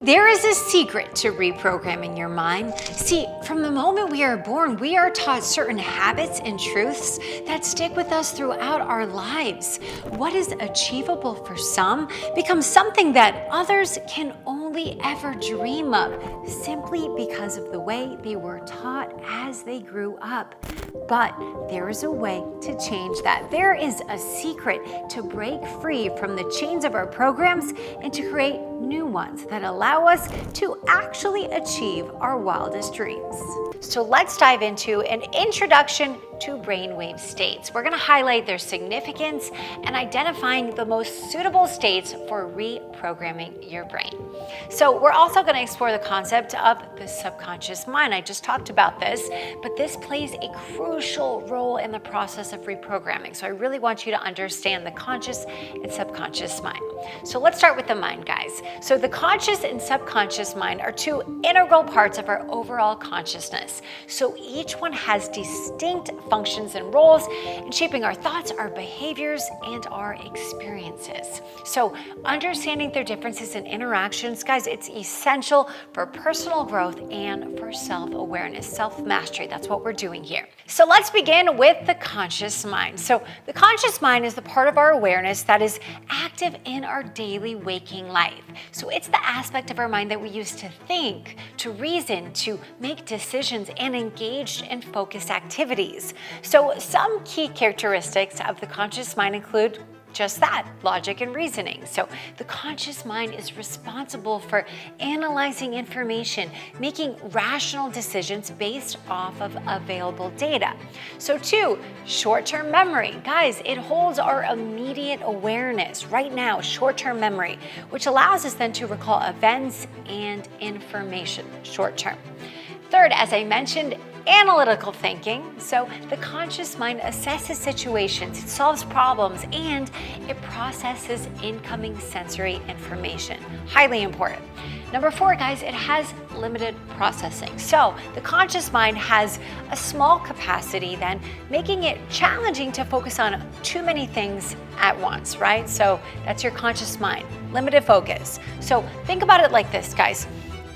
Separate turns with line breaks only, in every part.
There is a secret to reprogramming your mind. See, from the moment we are born, we are taught certain habits and truths that stick with us throughout our lives. What is achievable for some becomes something that others can only ever dream of, simply because of the way they were taught as they grew up. But there is a way to change that. There is a secret to break free from the chains of our programs and to create new ones that allow us to actually achieve our wildest dreams. So let's dive into an introduction to brainwave states. We're going to highlight their significance and identifying the most suitable states for reprogramming your brain. So we're also going to explore the concept of the subconscious mind. I just talked about this, but this plays a crucial role in the process of reprogramming. So I really want you to understand the conscious and subconscious mind. So let's start with the mind, guys. So the conscious and subconscious mind are two integral parts of our overall consciousness. So each one has distinct functions and roles in shaping our thoughts, our behaviors, and our experiences. So understanding their differences and interactions, guys, it's essential for personal growth and for self-awareness, self-mastery. That's what we're doing here. So let's begin with the conscious mind. So the conscious mind is the part of our awareness that is active in our daily waking life. So it's the aspect of our mind that we use to think, to reason, to make decisions, and engage in focused activities. So some key characteristics of the conscious mind include just that, logic and reasoning. So the conscious mind is responsible for analyzing information, making rational decisions based off of available data. So 2, short-term memory. Guys, it holds our immediate awareness right now, short-term memory, which allows us then to recall events and information short-term. 3rd, as I mentioned, analytical thinking. So the conscious mind assesses situations, it solves problems, and it processes incoming sensory information. Highly important. Number 4, guys, it has limited processing. So the conscious mind has a small capacity then, making it challenging to focus on too many things at once, right? So that's your conscious mind, limited focus. So think about it like this, guys.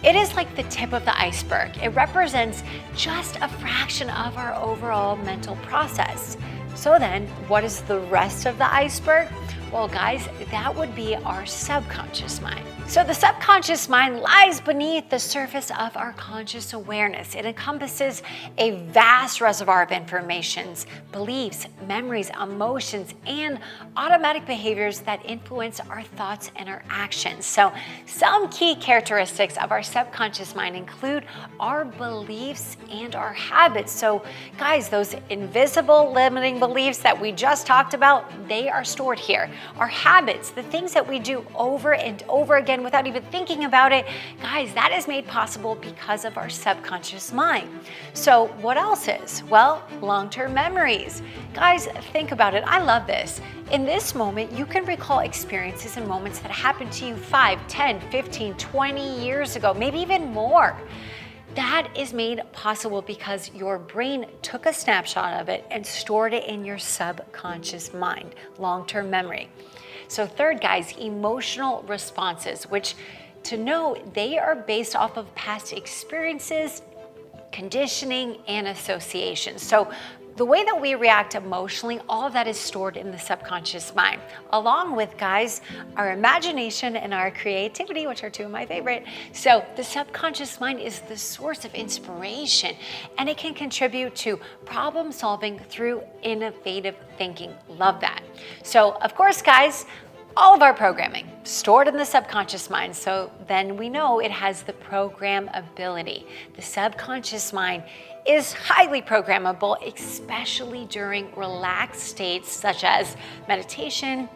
It is like the tip of the iceberg. It represents just a fraction of our overall mental process. So then, what is the rest of the iceberg? Well, guys, that would be our subconscious mind. So the subconscious mind lies beneath the surface of our conscious awareness. It encompasses a vast reservoir of informations, beliefs, memories, emotions, and automatic behaviors that influence our thoughts and our actions. So some key characteristics of our subconscious mind include our beliefs and our habits. So guys, those invisible limiting beliefs that we just talked about, they are stored here. Our habits, the things that we do over and over again without even thinking about it, guys, that is made possible because of our subconscious mind. So what else is? Well, long-term memories. Guys, think about it. I love this. In this moment, you can recall experiences and moments that happened to you 5, 10, 15, 20 years ago, maybe even more. That is made possible because your brain took a snapshot of it and stored it in your subconscious mind, long-term memory. So 3rd, guys, emotional responses, which to know they are based off of past experiences, conditioning, and associations. So the way that we react emotionally, all of that is stored in the subconscious mind, along with, guys, our imagination and our creativity, which are 2 of my favorite. So the subconscious mind is the source of inspiration, and it can contribute to problem solving through innovative thinking. Love that. So of course, guys, all of our programming stored in the subconscious mind. So then we know it has the programmability. The subconscious mind is highly programmable, especially during relaxed states such as meditation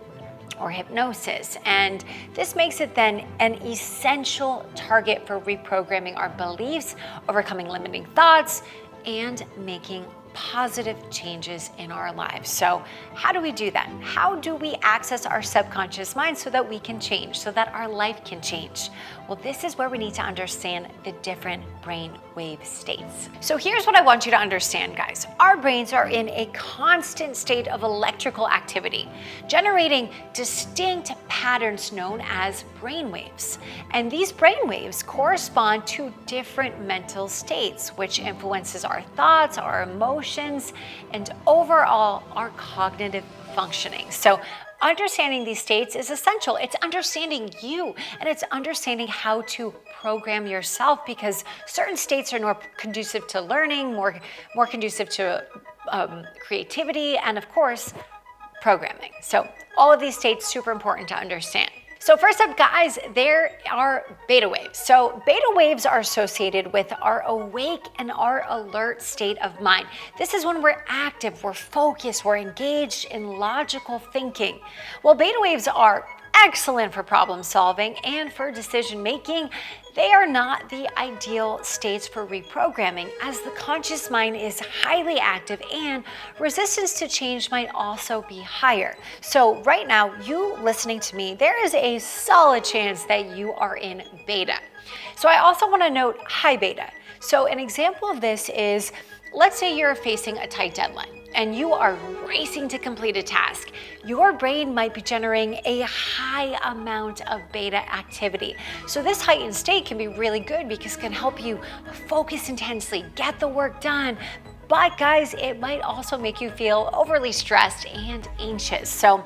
or hypnosis. And this makes it then an essential target for reprogramming our beliefs, overcoming limiting thoughts, and making positive changes in our lives. So how do we do that? How do we access our subconscious mind so that we can change, so that our life can change? Well, this is where we need to understand the different brain wave states. So here's what I want you to understand, guys. Our brains are in a constant state of electrical activity, generating distinct patterns known as brain waves. And these brain waves correspond to different mental states, which influences our thoughts, our emotions, and overall our cognitive functioning. So understanding these states is essential. It's understanding you, and it's understanding how to program yourself, because certain states are more conducive to learning, more conducive to creativity, and of course, programming. So all of these states super important to understand. So first up, guys, there are beta waves. So beta waves are associated with our awake and our alert state of mind. This is when we're active, we're focused, we're engaged in logical thinking. Well, beta waves are excellent for problem solving and for decision making. They are not the ideal states for reprogramming, as the conscious mind is highly active and resistance to change might also be higher. So right now, you listening to me, there is a solid chance that you are in beta. So I also want to note high beta. So an example of this is, let's say you're facing a tight deadline and you are racing to complete a task. Your brain might be generating a high amount of beta activity. So this heightened state can be really good because it can help you focus intensely, get the work done. But guys, it might also make you feel overly stressed and anxious. So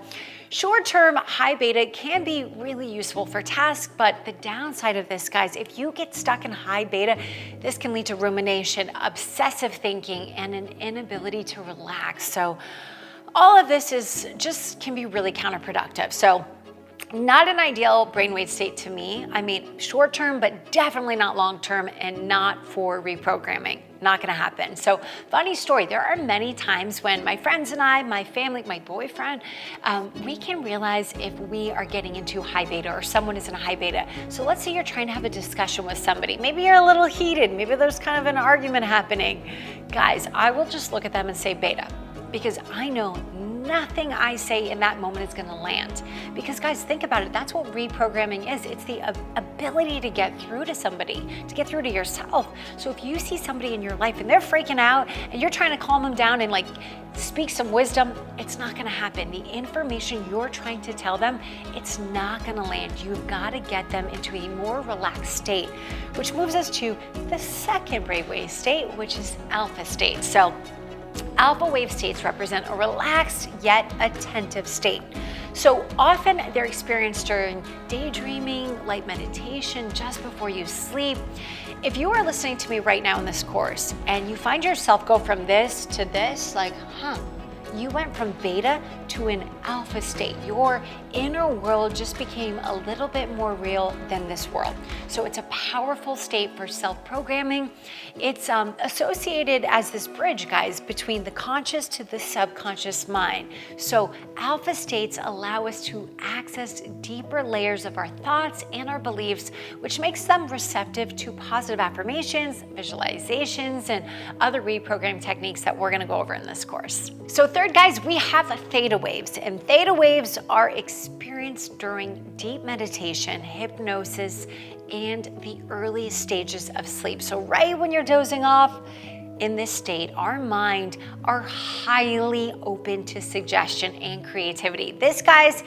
short-term high beta can be really useful for tasks, but the downside of this, guys, if you get stuck in high beta, this can lead to rumination, obsessive thinking, and an inability to relax. So all of this can be really counterproductive. So not an ideal brainwave state to me. I mean, short-term, but definitely not long-term, and not for reprogramming. Not gonna happen. So funny story, there are many times when my friends and I, my family, my boyfriend, we can realize if we are getting into high beta or someone is in a high beta. So let's say you're trying to have a discussion with somebody. Maybe you're a little heated. Maybe there's kind of an argument happening. Guys, I will just look at them and say beta, because I know nothing I say in that moment is gonna land. Because guys, think about it, that's what reprogramming is. It's the ability to get through to somebody, to get through to yourself. So if you see somebody in your life and they're freaking out and you're trying to calm them down and like speak some wisdom, it's not gonna happen. The information you're trying to tell them, it's not gonna land. You've gotta get them into a more relaxed state, which moves us to the second brainwave state, which is alpha state. So alpha wave states represent a relaxed yet attentive state. So often they're experienced during daydreaming, light meditation, just before you sleep. If you are listening to me right now in this course and you find yourself go from this to this, like, you went from beta to an alpha state. Your inner world just became a little bit more real than this world. So it's a powerful state for self-programming. It's associated as this bridge, guys, between the conscious to the subconscious mind. So alpha states allow us to access deeper layers of our thoughts and our beliefs, which makes them receptive to positive affirmations, visualizations, and other reprogramming techniques that we're gonna go over in this course. So third, guys, we have theta waves, and theta waves are experienced during deep meditation, hypnosis, and the early stages of sleep. So right when you're dozing off, in this state, our mind are highly open to suggestion and creativity. This, guys,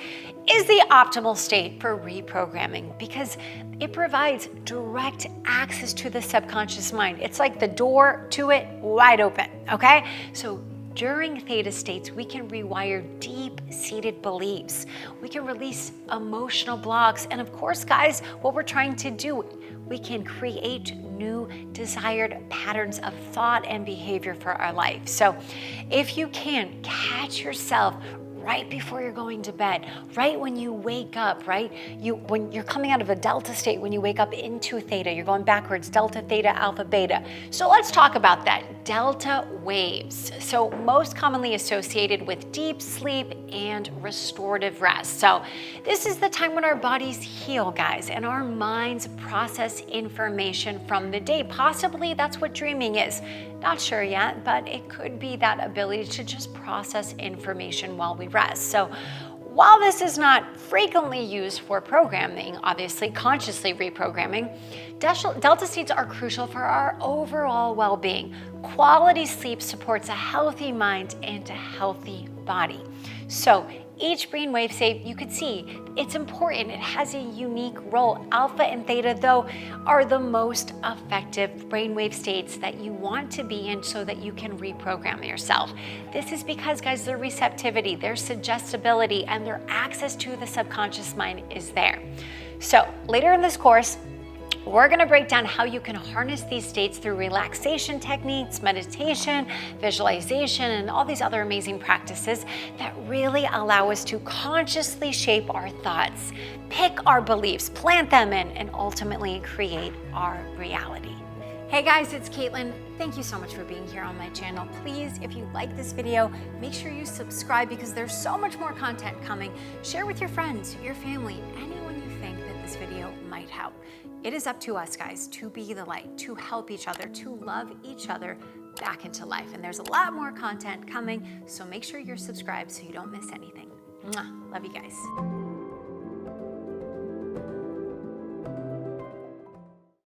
is the optimal state for reprogramming because it provides direct access to the subconscious mind. It's like the door to it wide open, okay? So during theta states, we can rewire deep-seated beliefs. We can release emotional blocks. And of course, guys, what we're trying to do, we can create new desired patterns of thought and behavior for our life. So if you can catch yourself right before you're going to bed, right when you wake up, right? When you're coming out of a delta state, when you wake up into theta, you're going backwards, delta, theta, alpha, beta. So let's talk about that. Delta waves. So most commonly associated with deep sleep and restorative rest. So this is the time when our bodies heal, guys, and our minds process information from the day. Possibly that's what dreaming is. Not sure yet, but it could be that ability to just process information while we rest. So while this is not frequently used for programming, obviously consciously reprogramming, delta states are crucial for our overall well-being. Quality sleep supports a healthy mind and a healthy body. So each brainwave state, you could see it's important. It has a unique role. Alpha and theta, though, are the most effective brainwave states that you want to be in so that you can reprogram yourself. This is because, guys, their receptivity, their suggestibility, and their access to the subconscious mind is there. So later in this course, we're gonna break down how you can harness these states through relaxation techniques, meditation, visualization, and all these other amazing practices that really allow us to consciously shape our thoughts, pick our beliefs, plant them in, and ultimately create our reality. Hey guys, it's Caitlin. Thank you so much for being here on my channel. Please, if you like this video, make sure you subscribe because there's so much more content coming. Share with your friends, your family, anyone you think that this video might help. It is up to us, guys, to be the light, to help each other, to love each other back into life. And there's a lot more content coming, so make sure you're subscribed so you don't miss anything. Mwah. Love you guys.